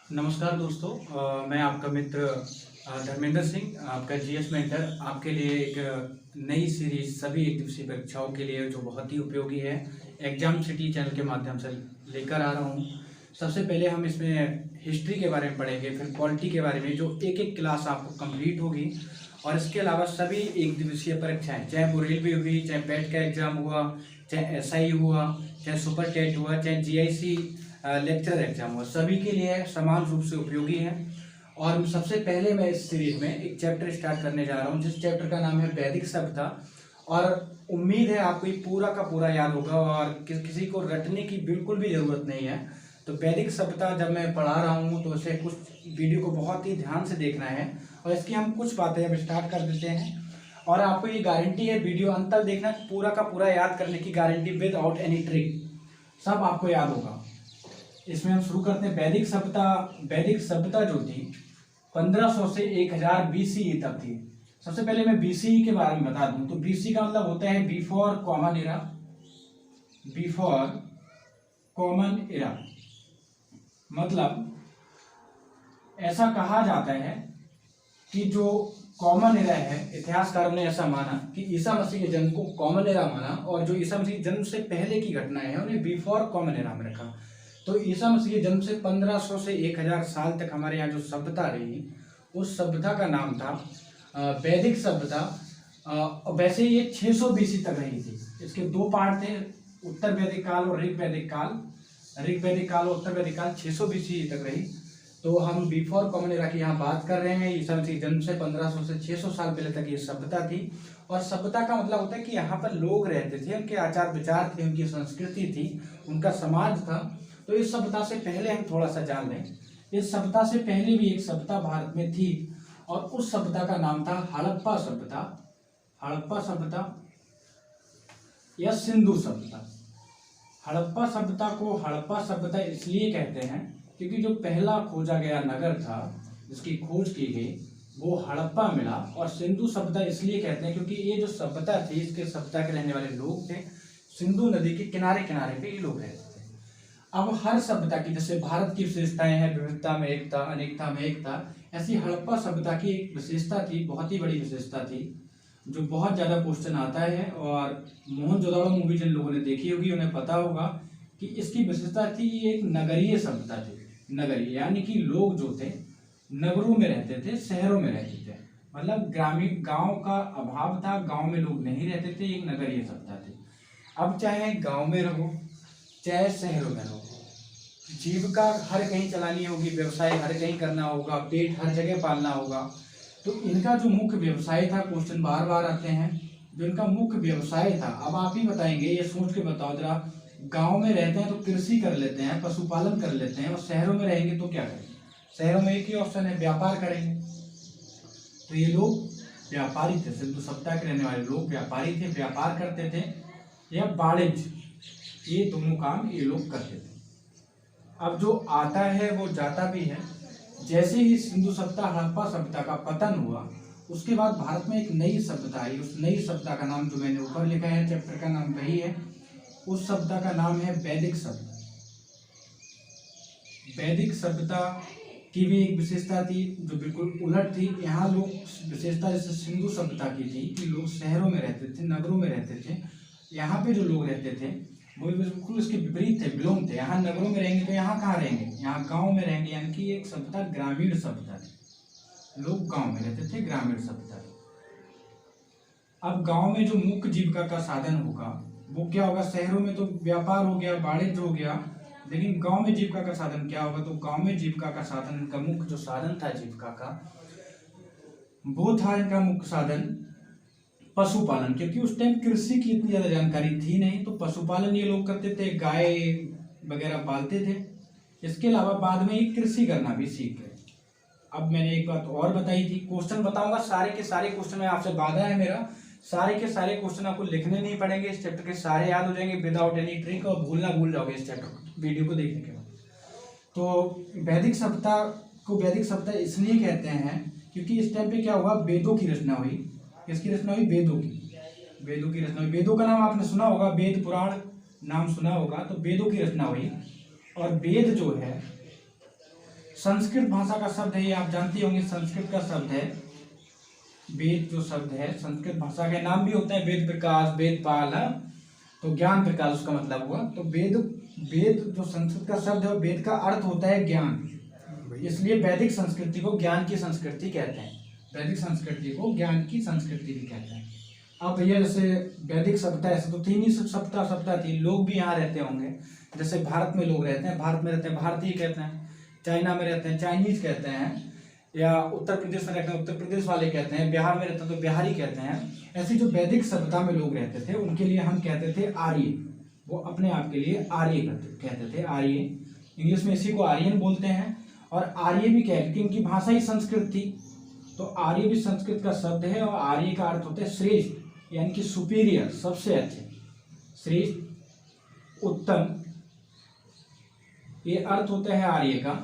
नमस्कार दोस्तों, मैं आपका मित्र धर्मेंद्र सिंह, आपका जीएस मेंटर आपके लिए एक नई सीरीज सभी एक दिवसीय परीक्षाओं के लिए जो बहुत ही उपयोगी है, एग्जाम सिटी चैनल के माध्यम से लेकर आ रहा हूँ। सबसे पहले हम इसमें हिस्ट्री के बारे में पढ़ेंगे, फिर पॉलिटी के बारे में, जो एक एक क्लास आपको कंप्लीट होगी। और इसके अलावा सभी एक दिवसीय परीक्षाएं, चाहे वो रेलवे हुई, चाहे पेट का एग्जाम हुआ, चाहे एसआई हुआ, चाहे सुपर टेट हुआ, चाहे जीआईसी लेक्चर एग्जाम हुआ, सभी के लिए समान रूप से उपयोगी है। और सबसे पहले मैं इस सीरीज में एक चैप्टर स्टार्ट करने जा रहा हूँ, जिस चैप्टर का नाम है वैदिक सभ्यता। और उम्मीद है आपको ये पूरा का पूरा याद होगा और किसी को रटने की बिल्कुल भी ज़रूरत नहीं है। तो वैदिक सभ्यता जब मैं पढ़ा रहा हूँ तो इसे कुछ वीडियो को बहुत ही ध्यान से देखना है और इसकी हम कुछ बातें अब स्टार्ट कर देते हैं। और आपको ये गारंटी है, वीडियो अंत तक देखना, पूरा का पूरा याद करने की गारंटी विदाउट एनी ट्रिक, सब आपको याद होगा। इसमें हम शुरू करते हैं। वैदिक सभ्यता जो थी 1500 से 1000 BCE तक थी। सबसे पहले मैं BCE के बारे में बता दूं तो BC का मतलब होता है before common era. Before common era मतलब ऐसा कहा जाता है कि जो कॉमन एरा है, इतिहासकारों ने ऐसा माना कि ईसा मसीह के जन्म को कॉमन एरा माना और जो ईसा मसीह के जन्म से पहले की घटनाएं हैं उन्हें बिफोर कॉमन एरा में रखा। तो ईसा मसीह के जन्म से 1500 से 1000 साल तक हमारे यहाँ जो सभ्यता रही, उस सभ्यता का नाम था वैदिक सभ्यता। वैसे ये 600 BC तक रही थी। इसके दो पार्ट थे, उत्तर वैदिक काल और ऋग वैदिक काल। ऋग वैदिक काल और उत्तर वैदिक काल 600 BC तक रही। तो हम बिफोर कॉमन एरा की यहाँ बात कर रहे हैं। ईसा मसीह जन्म से 1500 से 600 साल पहले तक ये सभ्यता थी। और सभ्यता का मतलब होता है कि यहाँ पर लोग रहते थे, उनके आचार विचार थे, उनकी संस्कृति थी, उनका समाज था। तो इस सभ्यता से पहले हम थोड़ा सा जान लें। इस सभ्यता से पहले भी एक सभ्यता भारत में थी और उस सभ्यता का नाम था हड़प्पा सभ्यता। हड़प्पा सभ्यता या सिंधु सभ्यता। हड़प्पा सभ्यता को हड़प्पा सभ्यता इसलिए कहते हैं क्योंकि जो पहला खोजा गया नगर था जिसकी खोज की गई वो हड़प्पा मिला। और सिंधु सभ्यता इसलिए कहते हैं क्योंकि ये जो सभ्यता थी, इसके सभ्यता के रहने वाले लोग थे, सिंधु नदी के किनारे किनारे पे ये लोग रहते थे। अब हर सभ्यता की, जैसे भारत की विशेषताएं हैं विविधता में एकता, अनेकता में एकता, ऐसी हड़प्पा सभ्यता की एक विशेषता थी, बहुत ही बड़ी विशेषता थी, जो बहुत ज़्यादा क्वेश्चन आता है। और मोहनजोदड़ो मूवी जिन लोगों ने देखी होगी उन्हें पता होगा कि इसकी विशेषता थी, ये एक नगरीय सभ्यता थी। नगरीय यानी कि लोग जो थे नगरों में रहते थे, शहरों में रहते थे, मतलब ग्रामीण गांव का अभाव था, गांव में लोग नहीं रहते थे, एक नगरीय सभ्यता थी। अब चाहे गांव में रहो चाहे शहरों में रहो, जीविका हर कहीं चलानी होगी, व्यवसाय हर कहीं करना होगा, पेट हर जगह पालना होगा। तो इनका जो मुख्य व्यवसाय था, क्वेश्चन बार बार आते हैं, जो इनका मुख्य व्यवसाय था, अब आप ही बताएंगे, ये सोच के बताओ जरा। गांव में रहते हैं तो कृषि कर लेते हैं, पशुपालन कर लेते हैं, और शहरों में रहेंगे तो क्या करेंगे? शहरों में एक ही ऑप्शन है, व्यापार करेंगे। तो ये लोग व्यापारी थे, सिंधु सभ्यता के रहने वाले लोग व्यापारी थे, व्यापार करते थे या वाणिज्य, ये दोनों काम ये लोग करते थे। अब जो आता है वो जाता भी है। जैसे ही सिंधु सभ्यता हड़प्पा सभ्यता का पतन हुआ, उसके बाद भारत में एक नई सभ्यता आई। उस नई सभ्यता का नाम जो मैंने ऊपर लिखा है, चैप्टर का नाम वही है। उस सभ्यता का नाम है वैदिक सभ्यता। वैदिक सभ्यता की भी एक विशेषता थी जो बिल्कुल उलट थी। यहाँ लोग, विशेषता जैसे सिंधु सभ्यता की थी कि लोग शहरों में रहते थे, नगरों में रहते थे। यहाँ पे जो लोग रहते थे वो बिल्कुल उसके विपरीत थे, विलोम थे। यहाँ नगरों में रहेंगे तो यहाँ कहाँ रहेंगे? यहाँ गांव में रहेंगे। यानी कि एक सभ्यता ग्रामीण सभ्यता थी, लोग गांव में रहते थे, ग्रामीण सभ्यता थी। अब गांव में जो मुख्य जीविका का साधन होगा वो क्या होगा? शहरों में तो व्यापार हो गया, वाणिज्य हो गया, लेकिन गांव में जीविका का साधन क्या होगा? तो गांव में जीविका का साधन, इनका मुख्य जो साधन था जीविका का, वो था इनका मुख्य साधन पशुपालन। क्योंकि उस टाइम कृषि की इतनी ज़्यादा जानकारी थी नहीं, तो पशुपालन ये लोग करते थे, गाय वगैरह पालते थे। इसके अलावा बाद में ये कृषि करना भी सीख गए। अब मैंने एक बात और बताई थी, क्वेश्चन बताऊंगा, सारे के सारे क्वेश्चन में आपसे वादा है मेरा, सारे के सारे क्वेश्चन आपको लिखने नहीं पड़ेंगे, इस चैप्टर के सारे याद हो जाएंगे विदाउट एनी ट्रिक, और भूल जाओगे इस चैप्टर वीडियो को देखने के बाद। तो वैदिक सभ्यता को वैदिक सभ्यता इसलिए कहते हैं क्योंकि इस टाइम पे क्या हुआ? वेदों की रचना हुई। किसकी रचना हुई? वेदों की। वेदों की रचना हुई। वेदों का नाम आपने सुना होगा, वेद पुराण नाम सुना होगा। तो वेदों की रचना हुई और वेद जो है संस्कृत भाषा का शब्द है, ये आप जानती होंगे, संस्कृत का शब्द है वेद। जो शब्द है संस्कृत भाषा के नाम भी होते हैं, वेद प्रकाश, वेदपाल, तो ज्ञान प्रकाश उसका मतलब हुआ। तो वेद, वेद जो संस्कृत का शब्द है, वेद का अर्थ होता है ज्ञान, इसलिए वैदिक संस्कृति को ज्ञान की संस्कृति कहते हैं। वैदिक संस्कृति को ज्ञान की संस्कृति भी कहते हैं। अब भैया जैसे वैदिक सभ्यता, ऐसे तो 3 ही सभ्यता थी। लोग भी यहाँ रहते होंगे, जैसे भारत में लोग रहते हैं, भारत में रहते हैं भारतीय कहते हैं, चाइना में रहते हैं चाइनीज कहते हैं, या उत्तर प्रदेश में रहते हैं उत्तर प्रदेश वाले कहते हैं, बिहार में रहते हैं तो बिहारी कहते हैं। ऐसी जो वैदिक सभ्यता में लोग रहते थे उनके लिए हम कहते थे आर्य। वो अपने आप के लिए आर्य कहते थे, आर्य। इंग्लिश में इसी को आर्यन बोलते हैं। और आर्य भी क्या है, क्योंकि इनकी भाषा ही संस्कृत थी, तो आर्य भी संस्कृत का शब्द है। और आर्य का अर्थ होता है श्रेष्ठ, यानी कि सुपीरियर, सबसे अच्छे, श्रेष्ठ, उत्तम, ये अर्थ होता है आर्य का।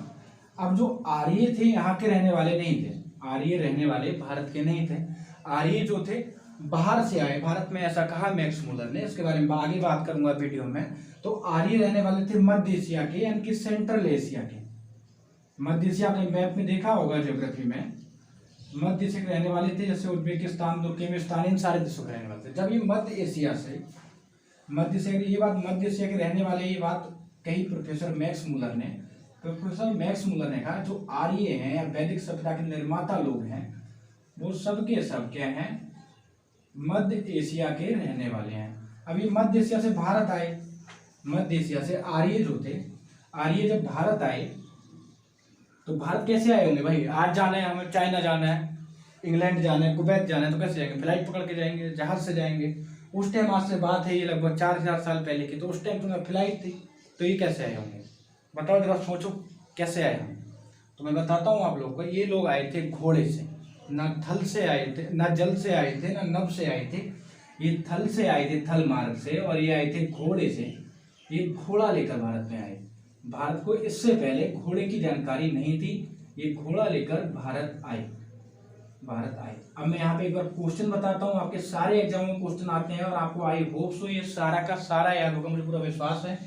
अब जो आर्य थे यहाँ के रहने वाले नहीं थे, आर्य रहने वाले भारत के नहीं थे। आर्य जो थे बाहर से आए, भारत में ऐसा कहा मैक्स मुलर ने, इसके बारे में आगे बात करूंगा वीडियो में। तो आर्य रहने वाले थे मध्य एशिया के, यानी कि सेंट्रल एशिया के। मध्य एशिया आपने मैप में देखा होगा, ज्योग्राफी में मध्य एशिया के रहने वाले थे, जैसे उज्बेकिस्तान, तुर्कमेनिस्तान, इन सारे देशों के रहने वाले थे। जब ये मध्य एशिया से, मध्य एशिया, ये बात मध्य एशिया के रहने वाले, ये बात कही प्रोफेसर मैक्स मुलर ने। प्रोफेसर मैक्स मुलर ने कहा जो आर्य हैं या वैदिक सभ्यता के निर्माता लोग हैं, वो सब के सब क्या हैं, मध्य एशिया के रहने वाले हैं। अभी मध्य एशिया से भारत आए, मध्य एशिया से आर्य जो थे, आर्य जब भारत आए तो भारत कैसे आए होंगे भाई? आज जाना है हमें, चाइना जाना है, इंग्लैंड जाना है, कुवैत जाना है, तो कैसे जाएंगे? फ्लाइट पकड़ के जाएंगे, जहाज से जाएंगे। उस टाइम आज से बात है ये लगभग 4000 साल पहले की, तो उस टाइम तो फ्लाइट थी, तो ये कैसे आए होंगे? बताओ जरा, सोचो कैसे आए हम। तो मैं बताता हूँ आप लोग को। ये लोग आए थे घोड़े से, ना थल से आए थे, ना जल से आए थे, ना नभ से आए थे। ये थल से आए थे, थल मार्ग से, और ये आए थे घोड़े से। ये घोड़ा लेकर भारत में आए। भारत को इससे पहले घोड़े की जानकारी नहीं थी, ये घोड़ा लेकर भारत आए, भारत आए। अब मैं यहाँ पे एक बार क्वेश्चन बताता हूँ, आपके सारे एग्जाम में क्वेश्चन आते हैं और आपको आई होप सो ये सारा का सारा याद होगा, मुझे पूरा विश्वास है।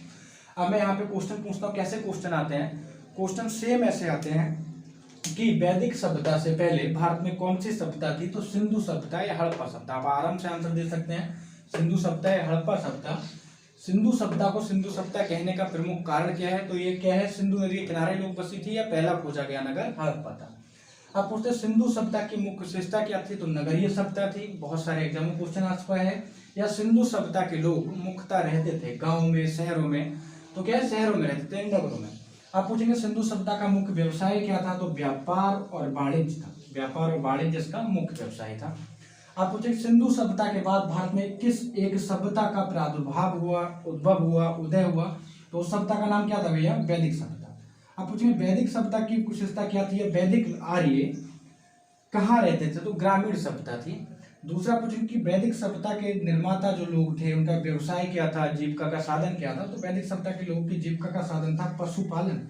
अब मैं यहाँ पे क्वेश्चन पूछता हूँ, कैसे क्वेश्चन आते हैं? क्वेश्चन सेम ऐसे आते हैं कि वैदिक सभ्यता से पहले भारत में कौन सी सभ्यता थी? तो सिंधु सभ्यता या हड़प्पा सभ्यता। आप आराम से आंसर दे सकते हैं, सिंधु सभ्यता या हड़प्पा सभ्यता। सिंधु सभ्यता को सिंधु सभ्यता कहने का प्रमुख कारण क्या है? तो ये क्या है, सिंधु नदी के किनारे लोग बसी थी, या पहला खोजा गया नगर हड़प्पा था। अब पूछते हैं सिंधु सभ्यता की मुख्य विशेषता क्या थी? तो नगरीय सभ्यता थी, बहुत सारे एग्जाम में क्वेश्चन आ चुका है। या सिंधु सभ्यता के लोग मुख्यतः रहते थे गाँव में, शहरों में। तो क्या है, शहरों में रहते थे, नगरों में। आप पूछेंगे सिंधु सभ्यता का मुख्य व्यवसाय क्या था? तो व्यापार और वाणिज्य था, व्यापार और वाणिज्य इसका मुख्य व्यवसाय था। आप पूछेंगे सिंधु सभ्यता के बाद भारत में किस एक सभ्यता का प्रादुर्भाव हुआ, उद्भव हुआ, उदय हुआ? तो उस सभ्यता का नाम क्या था भैया? वैदिक सभ्यता। आप पूछेंगे वैदिक सभ्यता की विशेषता क्या थी? वैदिक आर्य कहाँ रहते थे? तो ग्रामीण सभ्यता थी। दूसरा पूछेंगे कि वैदिक सभ्यता के निर्माता जो लोग थे उनका व्यवसाय क्या था, जीविका का साधन क्या था? तो वैदिक सभ्यता के लोगों की जीविका का साधन था पशुपालन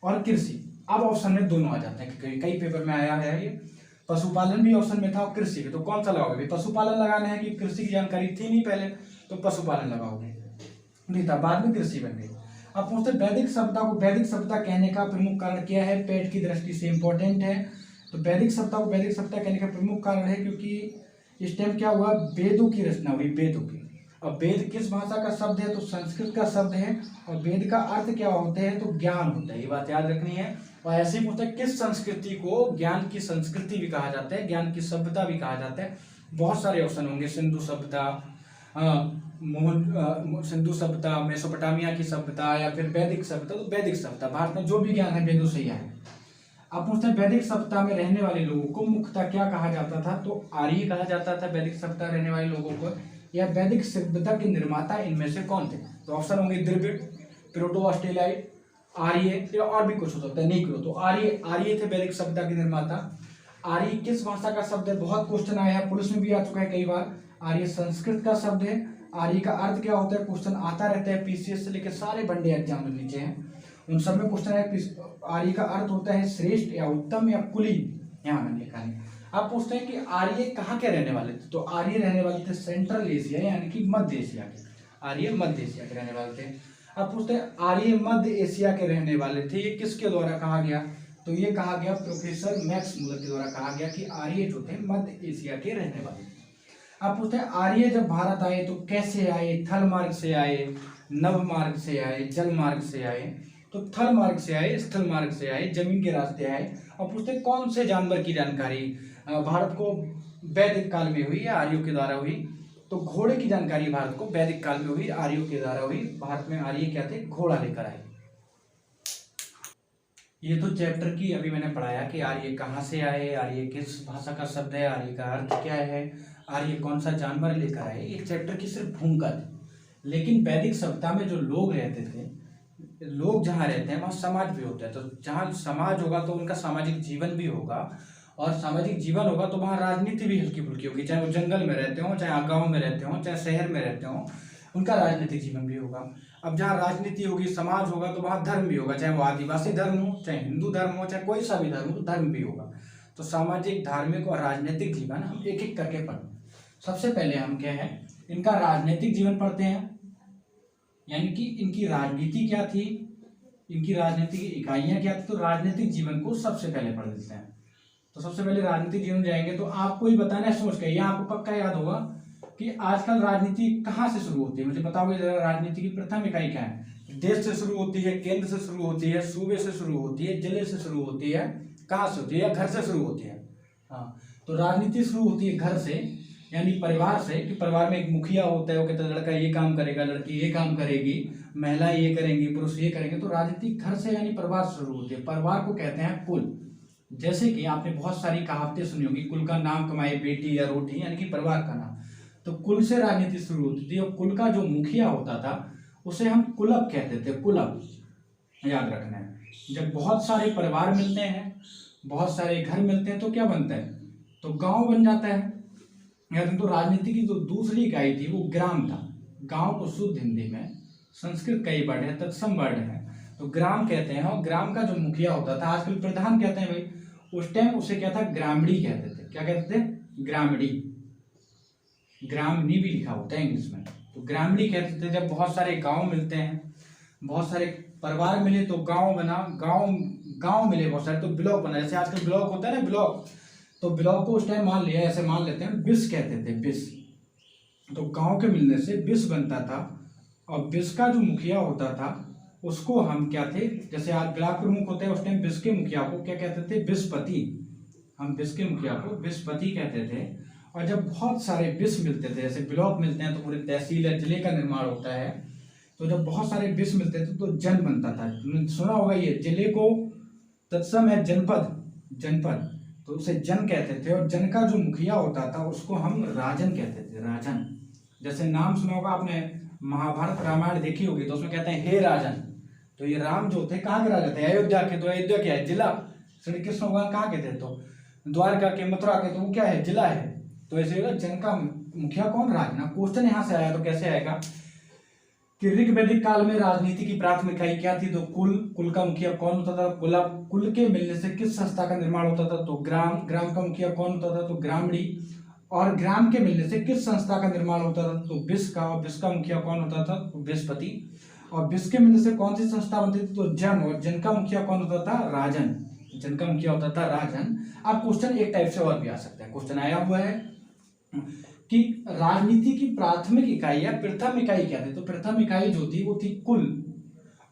और कृषि। अब ऑप्शन में दोनों आ जाते हैं, कई पेपर में आया है ये। पशुपालन भी ऑप्शन में था और कृषि भी। तो कौन सा लगाओगे? पशुपालन लगाना है कि कृषि की जानकारी थी नहीं पहले, तो पशुपालन लगाओगे, नहीं था, बाद में कृषि बन गई। अब पूछते वैदिक सभ्यता को वैदिक सभ्यता कहने का प्रमुख कारण क्या है? पेट की दृष्टि से इंपॉर्टेंट है। तो वैदिक सभ्यता को वैदिक सभ्यता कहने का प्रमुख कारण है क्योंकि इस टाइम क्या हुआ, वेदों की रचना हुई, वेदों की। अब वेद किस भाषा का शब्द है? तो संस्कृत का शब्द है। और वेद का अर्थ क्या होते हैं? तो ज्ञान होता है, ये बात याद रखनी है। और ऐसे ही पूछता है किस संस्कृति को ज्ञान की संस्कृति भी कहा जाता है, ज्ञान की सभ्यता भी कहा जाता है? बहुत सारे ऑप्शन होंगे, सिंधु सभ्यता, सिंधु सभ्यता, मेसोपोटामिया की सभ्यता, या फिर वैदिक सभ्यता। तो वैदिक सभ्यता, भारत में जो भी ज्ञान है वेदों से ही है। अब पूछते हैं वैदिक सभ्यता में रहने वाले लोगों को मुख्यतः क्या कहा जाता था? तो आर्य कहा जाता था वैदिक सभ्यता रहने वाले लोगों को। या वैदिक सभ्यता के निर्माता इनमें से कौन थे? तो ऑप्शन होंगे द्रविड़, प्रोटो ऑस्ट्रेलियाई, आर्य, या और भी कुछ हो सकता है, नीग्रो। तो आर्य थे वैदिक सभ्यता के निर्माता। आर्य किस भाषा का शब्द है? बहुत क्वेश्चन आया है, पुलिस में भी आ चुका है कई बार। आर्य संस्कृत का शब्द है। आर्य का अर्थ क्या होता है? क्वेश्चन आता रहता है, पीसीएस से लेकर सारे बंडे एग्जाम में नीचे हैं, उन सब में क्वेश्चन है। आर्य का अर्थ होता है श्रेष्ठ या उत्तम या कुलीन, यहाँ मैंने लिखा है। आप पूछते हैं कि आर्य कहाँ के रहने वाले थे? तो आर्य रहने वाले थे सेंट्रल एशिया, यानी कि मध्य एशिया के। आर्य मध्य एशिया के रहने वाले थे। अब पूछते हैं आर्य मध्य एशिया के रहने वाले थे, ये किसके द्वारा कहा गया? तो ये कहा गया प्रोफेसर मैक्स मुलर के द्वारा कहा गया कि आर्य जो थे मध्य एशिया के रहने वाले। अब पूछते हैं आर्य जब भारत आए तो कैसे आए? थल मार्ग से आए, नभ मार्ग से आए, जल मार्ग से आए? तो थल मार्ग से आए, स्थल मार्ग से आए, जमीन के रास्ते आए। और पूछते हैं कौन से जानवर की जानकारी भारत को वैदिक काल में हुई या आर्यों के द्वारा हुई? तो घोड़े की जानकारी भारत को वैदिक काल में हुई, आर्यों के द्वारा हुई। भारत में आर्य क्या थे? घोड़ा लेकर आए। ये तो चैप्टर की अभी मैंने पढ़ाया कि आर्य कहाँ से आए, आर्य किस भाषा का शब्द है, आर्य का अर्थ क्या है, आर्य कौन सा जानवर लेकर आए, ये चैप्टर की सिर्फ भूमिका थी। लेकिन वैदिक सभ्यता में जो लोग रहते थे, लोग जहाँ रहते हैं वहाँ समाज भी होता है, तो जहाँ समाज होगा तो उनका सामाजिक जीवन भी होगा, और सामाजिक जीवन होगा तो वहाँ राजनीति भी हल्की फुल्की होगी, चाहे वो जंगल में रहते हो, चाहे गाँव में रहते हो, चाहे शहर में रहते हो, उनका राजनीतिक जीवन भी होगा। अब जहाँ राजनीति होगी, समाज होगा, तो वहाँ धर्म भी होगा, चाहे वो आदिवासी धर्म हो, चाहे हिंदू धर्म हो, चाहे कोई सा भी धर्म हो, तो धर्म भी होगा। तो सामाजिक, धार्मिक और राजनीतिक जीवन हम एक एक करके पढ़ें। सबसे पहले हम क्या है, इनका राजनीतिक जीवन पढ़ते हैं, यानी कि इनकी राजनीति क्या थी, इनकी राजनीतिक इकाइयां क्या थी। तो राजनीतिक जीवन को सबसे पहले पढ़ लेते हैं। तो सबसे पहले राजनीतिक जीवन जाएंगे तो आपको ही बताना है सोच के, यह आपको पक्का याद होगा कि आजकल राजनीति कहाँ से शुरू होती है, मुझे बताओगे जरा। राजनीति की प्रथम इकाई क्या है? देश से शुरू होती है, केंद्र से शुरू होती है, सूबे से शुरू होती है, जिले से शुरू होती है, कहाँ से होती है? या घर से शुरू होती है। हाँ, तो राजनीति शुरू होती है घर से, यानी परिवार से, कि परिवार में एक मुखिया होता है, वो कहता है लड़का ये काम करेगा, लड़की ये काम करेगी, महिला ये करेंगी, पुरुष ये करेंगे। तो राजनीति घर से यानी परिवार से शुरू होती है। परिवार को कहते हैं कुल। जैसे कि आपने बहुत सारी कहावतें सुनी होगी, कुल का नाम कमाए बेटी या रोटी, यानी कि परिवार का नाम। तो कुल से राजनीति शुरू होती थी, और कुल का जो मुखिया होता था उसे हम कुलप कहते थे। कुलप याद रखना है। जब बहुत सारे परिवार मिलते हैं, बहुत सारे घर मिलते हैं, तो क्या बनता है? तो गांव बन जाता है। तो राजनीति की जो दूसरी इकाई थी वो ग्राम था। गांव को शुद्ध हिंदी में, संस्कृत का ही वर्ड है, तत्सम वर्ड है, तो ग्राम कहते हैं। और ग्राम का जो मुखिया होता था, आजकल प्रधान कहते हैं भाई, उस टाइम उसे क्या था? ग्रामड़ी कहते थे। क्या कहते थे? ग्रामड़ी। ग्रामनी भी लिखा होता है इंग्लिश में। तो ग्रामड़ी कहते थे। जब बहुत सारे गांव मिलते हैं, बहुत सारे परिवार मिले तो गांव बना। गांव मिले बहुत सारे तो ब्लॉक बना। जैसे आजकल ब्लॉक होता है ना, ब्लॉक, तो ब्लॉक को उस टाइम मान लिया, ऐसे मान लेते हैं, बिस कहते थे, बिस। तो गांव के मिलने से बिस बनता था, और बिस का जो मुखिया होता था उसको हम क्या थे? जैसे आज ब्लॉक प्रमुख होते हैं, उस टाइम बिस के मुखिया को क्या कहते थे? बिसपति। हम बिस के मुखिया को बिसपति कहते थे। और जब बहुत सारे बिस मिलते थे, जैसे ब्लॉक मिलते हैं तो पूरे तहसील या जिले का निर्माण होता है, तो जब बहुत सारे बिस मिलते थे तो जन बनता था। तुमने सुना होगा ये, जिले को तत्सम है जनपद, तो उसे जन कहते थे। और जन का जो मुखिया होता था उसको हम राजन कहते थे, राजन। जैसे नाम सुना होगा आपने, महाभारत रामायण देखी होगी, तो उसमें कहते हैं हे राजन। तो ये राम जो थे कहाँ के राजा थे? अयोध्या के। तो अयोध्या क्या है? जिला। श्री कृष्ण भगवान कहाँ के थे? तो द्वारका के, मथुरा के, तो वो क्या है? जिला है। तो ऐसे होगा, जन का मुखिया कौन? राज ना। क्वेश्चन यहाँ से आया तो कैसे आएगा कि ऋग वैदिक काल में राजनीति की प्राथमिक इकाई क्या थी? तो कुल का मुखिया कौन होता था? कुल के मिलने से किस संस्था का निर्माण होता था? तो ग्राम का मुखिया कौन होता था? तो ग्रामड़ी। और ग्राम के मिलने से किस संस्था का निर्माण होता था? तो बिस का। और बिस का मुखिया कौन होता था? तो बिसपति। और बिस के मिलने से कौन सी संस्था बनती थी? तो जन। और जन का मुखिया कौन होता था? राजन। जन का मुखिया होता था राजन। अब क्वेश्चन एक टाइप से और भी आ सकता है। क्वेश्चन आया हुआ है कि राजनीति की प्राथमिक इकाई या प्रथम इकाई क्या थी? तो प्रथम इकाई जो थी वो थी कुल।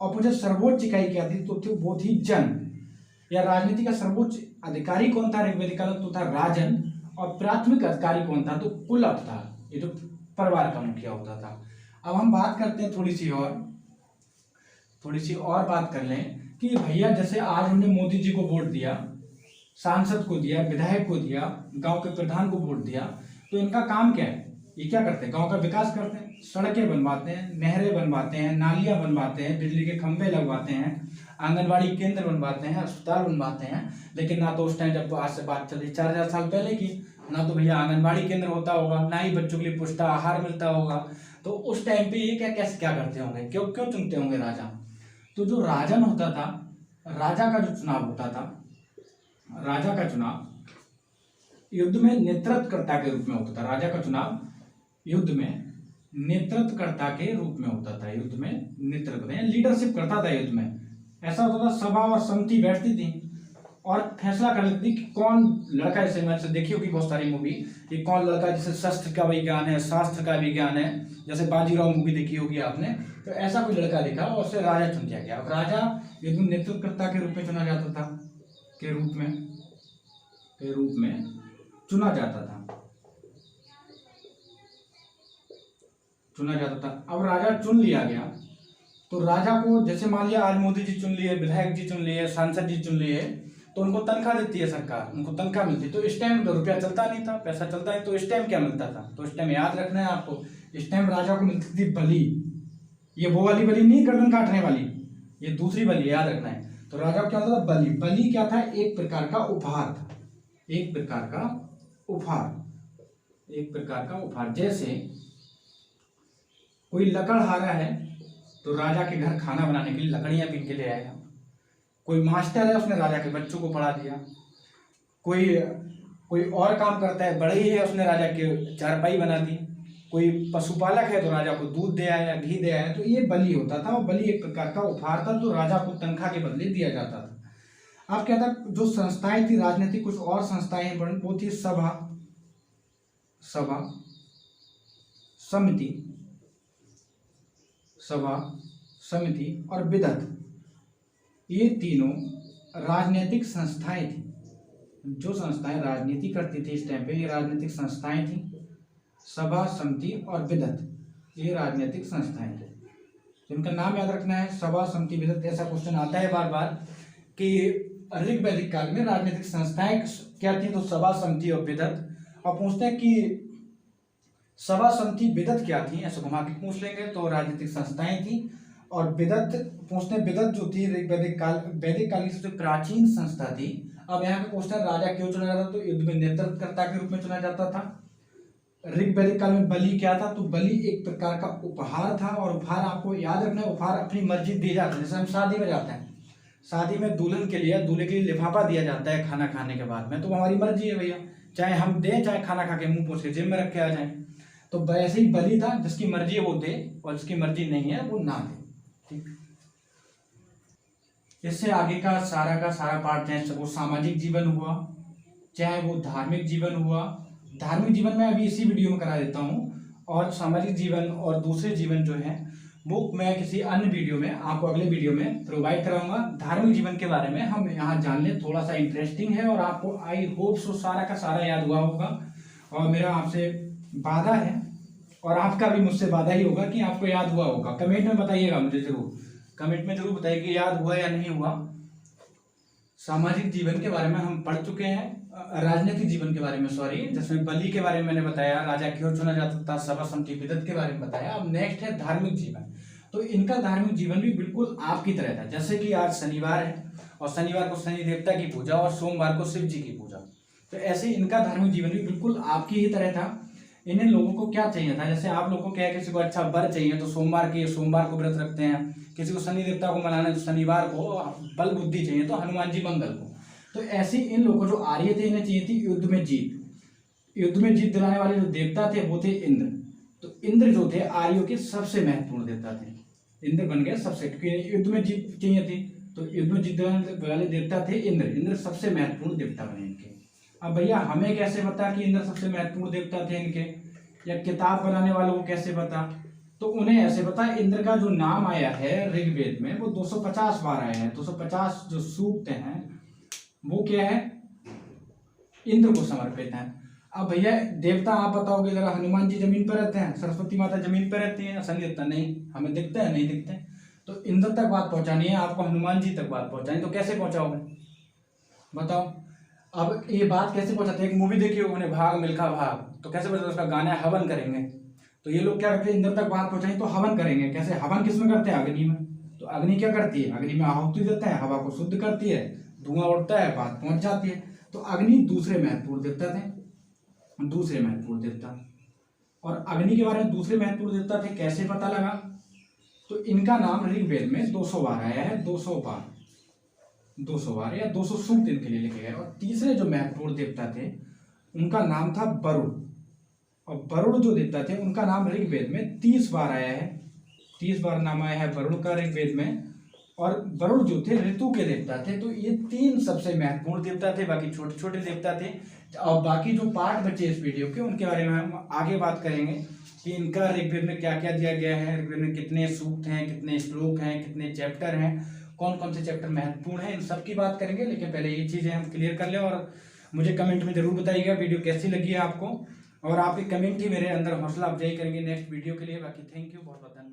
और मुझे सर्वोच्च इकाई क्या थी? तो वो थी जन। या राजनीति का सर्वोच्च अधिकारी कौन था ऋग्वेदिक काल में? तो था राजन। और प्राथमिक अधिकारी कौन था? तो कुलप था, ये जो परिवार का मुखिया होता था। अब हम बात करते हैं थोड़ी सी और बात कर लें कि भैया जैसे आज हमने मोदी जी को वोट दिया, सांसद को दिया, विधायक को दिया, गांव के प्रधान को वोट दिया, तो इनका काम क्या है? ये क्या करते हैं? गांव का विकास करते हैं, सड़कें बनवाते हैं, नहरें बनवाते हैं, नालियां बनवाते हैं, बिजली के खंभे लगवाते हैं, आंगनबाड़ी केंद्र बनवाते हैं, अस्पताल बनवाते हैं। लेकिन ना तो उस टाइम, जब आज से बात चली 4000 साल पहले की, ना तो भैया आंगनबाड़ी केंद्र होता होगा, ना ही बच्चों के लिए पुष्टाहार मिलता होगा। तो उस टाइम पे ये क्या करते होंगे? क्यों चुनते होंगे राजा? तो जो राजन होता था, राजा का जो चुनाव होता था, राजा का चुनाव युद्ध में नेतृत्वकर्ता के रूप में होता था। राजा का चुनाव युद्ध में नेतृत्वकर्ता के रूप में होता था। युद्ध में नेतृत्व या लीडरशिप करता था युद्ध में। ऐसा होता था सभा और समिति बैठती थी और फैसला कर लेती थी कि कौन लड़का, जैसे मैंने देखी होगी बहुत सारी मूवी, कि कौन लड़का, जैसे शस्त्र का विज्ञान है, शास्त्र का विज्ञान है, जैसे बाजीराव मूवी देखी होगी आपने, तो ऐसा कोई लड़का दिखा और उसे राजा चुन दिया गया। अब राजा युद्ध में नेतृत्वकर्ता के रूप में चुना जाता था, के रूप में चुना जाता था। अब राजा चुन लिया गया तो राजा को, जैसे मान लिया आज मोदी जी चुन लिए, विधायक जी चुन लिए, सांसद जी चुन लिए, तो उनको तनख्वाह देती है सरकार, उनको तनख्वाह मिलती है। तो इस टाइम रुपया चलता नहीं था, पैसा चलता है, तो इस टाइम क्या मिलता था, तो इस टाइम याद रखना है आपको, इस टाइम राजा को मिलती थी बलि। ये वो वाली बलि नहीं, गर्दन काटने वाली, ये दूसरी बलि, याद रखना है। तो राजा को क्या होता था, बलि। बलि क्या था, एक प्रकार का उपहार था, एक प्रकार का उपहार। जैसे कोई लकड़हारा है तो राजा के घर खाना बनाने के लिए लकड़ियां बीन के ले आएगा। कोई मास्टर है, उसने राजा के बच्चों को पढ़ा दिया। कोई और काम करता है, बड़े ही है, उसने राजा के चारपाई बना दी। कोई पशुपालक है तो राजा को दूध दे आया, घी दे आया। तो ये बलि होता था और बलि एक प्रकार का उपहार था जो राजा को तनख्वाह के बदले दिया जाता था। अब क्या था, जो संस्थाएं थी राजनीतिक, कुछ और संस्थाएं वो थी सभा, समिति और विदत। ये तीनों राजनीतिक संस्थाएं थी। जो संस्थाएं राजनीति करती थी इस टाइम पे, ये राजनीतिक संस्थाएं थी। सभा, समिति और विदत, ये राजनीतिक संस्थाएं थी। इनका नाम याद रखना है, सभा, समिति, विदत। ऐसा क्वेश्चन आता है बार बार कि ऋग वैदिक काल में राजनीतिक संस्थाएं क्या थी, तो सभा, समिति और विदत। अब पूछते हैं कि सभा, समिति, विदत क्या थी, ऐसे घुमा के पूछ लेंगे तो राजनीतिक संस्थाएं थी। और विदत पूछते हैं, विदत जो थी वैदिक काल की सबसे प्राचीन संस्था थी। अब यहाँ पे क्वेश्चन, राजा क्यों चुना जाता, तो युद्ध में नेतृत्वकर्ता के रूप में चुना जाता था। ऋग वैदिक काल में बलि क्या था, तो बलि एक प्रकार का उपहार था। और उपहार आपको याद रखना है, उपहार अपनी मर्जी दिए जाते हैं। जैसे हम शादी में जाते हैं, शादी में दुल्हन के लिए, दूल्हे के लिए लिफाफा दिया जाता है खाना खाने के बाद में, तो हमारी मर्जी है भैया, चाहे हम दें, चाहे खाना खा के मुंह पोंछ के जेब में रख के आ जाए। तो वैसे ही बलि था, जिसकी मर्जी है वो दे और जिसकी मर्जी नहीं है वो ना दे। ठीक, इससे आगे का सारा पार्ट, चाहे वो सामाजिक जीवन हुआ, चाहे वो धार्मिक जीवन हुआ। धार्मिक जीवन में अभी इसी वीडियो में करा देता हूँ, और सामाजिक जीवन और दूसरे जीवन जो है वो मैं किसी अन्य वीडियो में आपको अगले वीडियो में प्रोवाइड कराऊंगा। धार्मिक जीवन के बारे में हम यहाँ जान लें, थोड़ा सा इंटरेस्टिंग है और आपको आई होप सो सारा का सारा याद हुआ होगा। और मेरा आपसे वादा है, और आपका भी मुझसे वादा ही होगा कि आपको याद हुआ होगा। कमेंट में बताइएगा मुझे, जरूर कमेंट में जरूर बताइए कि याद हुआ या नहीं हुआ। सामाजिक जीवन के बारे में हम पढ़ चुके हैं, राजनीतिक जीवन के बारे में सॉरी, जिसमें बलि के बारे में मैंने बताया, राजा क्यों चुना जाता था, सभा, समिति, विदत के बारे में बताया। अब नेक्स्ट है धार्मिक जीवन। तो इनका धार्मिक जीवन भी बिल्कुल आपकी तरह था। जैसे कि आज शनिवार है और शनिवार को शनि देवता की पूजा और सोमवार को शिव जी की पूजा, तो ऐसे इनका धार्मिक जीवन भी बिल्कुल आपकी ही तरह था। इन्हें लोगों को क्या चाहिए था, जैसे आप लोगों को क्या है, किसी को अच्छा वर चाहिए तो सोमवार को व्रत रखते हैं। किसी को शनि देवता को मनाना है तो शनिवार को, बल बुद्धि चाहिए तो हनुमान जी मंगल को। तो ऐसे इन लोगों को जो आर्य थे, इन्हें चाहिए थी युद्ध में जीत दिलाने वाले जो देवता थे वो थे इंद्र। तो इंद्र जो थे आर्यों के सबसे महत्वपूर्ण देवता थे, इंद्र बन गए सबसे, क्योंकि युद्ध में जीत चाहिए थी तो युद्ध में जीत दिलाने वाले देवता थे इंद्र सबसे महत्वपूर्ण देवता बने इनके। अब भैया हमें कैसे पता कि इंद्र सबसे महत्वपूर्ण देवता थे इनके, या किताब बनाने वालों को कैसे पता, तो उन्हें ऐसे पता, इंद्र का जो नाम आया है ऋग्वेद में वो 250 बार आया है। 250 जो सूक्त हैं वो क्या है, इंद्र को समर्पित है। अब भैया देवता आप बताओगे जरा, हनुमान जी जमीन पर रहते हैं, सरस्वती माता जमीन पर रहती है, शनि देवता नहीं, हमें दिखते हैं नहीं दिखते। तो इंद्र तक बात पहुंचानी है आपको, हनुमान जी तक बात पहुंचानी, तो कैसे पहुंचाओगे बताओ। अब ये बात कैसे पहुंचाते हैं, एक मूवी देखी होगी भाग मिल्खा भाग, तो कैसे पहुंचाते, उसका गाना हवन करेंगे। तो ये लोग क्या करते हैं, इंद्र तक बात पहुंचाई तो हवन करेंगे। कैसे हवन किसमें करते हैं, अग्नि में। तो अग्नि क्या करती है, अग्नि में आहुति देते हैं, हवा को शुद्ध करती है, धुआं उड़ता है, बात पहुंच जाती है। तो अग्नि दूसरे महत्वपूर्ण देवता थे, दूसरे महत्वपूर्ण देवता। और अग्नि के बारे में दूसरे महत्वपूर्ण देवता थे कैसे पता लगा, तो इनका नाम ऋग्वेद में 200 बार आया है, 200 बार या 200 सूक्त इनके लिए लिखे गए। और तीसरे जो महत्वपूर्ण देवता थे उनका नाम था वरुण, और वरुण जो देवता थे उनका नाम ऋग्वेद में 30 बार आया है, 30 बार नाम आया है वरुण का ऋग्वेद में। और वरुण जो थे ऋतु के देवता थे, तो ये 3 सबसे महत्वपूर्ण देवता थे, बाकी छोटे छोटे देवता थे। और बाकी जो पार्ट बचे इस वीडियो के उनके बारे में हम आगे बात करेंगे कि इनका ऋग्वेद में क्या क्या दिया गया है, ऋग्वेद में कितने सूक्त हैं, कितने श्लोक हैं, कितने चैप्टर हैं, कौन कौन से चैप्टर महत्वपूर्ण हैं, इन सब की बात करेंगे। लेकिन पहले ये चीज़ें हम क्लियर कर लें और मुझे कमेंट में जरूर बताइएगा वीडियो कैसी लगी है आपको, और आपके कमेंट ही मेरे अंदर हौसला अफजाई करेंगे नेक्स्ट वीडियो के लिए। बाकी थैंक यू, बहुत बहुत धन्यवाद।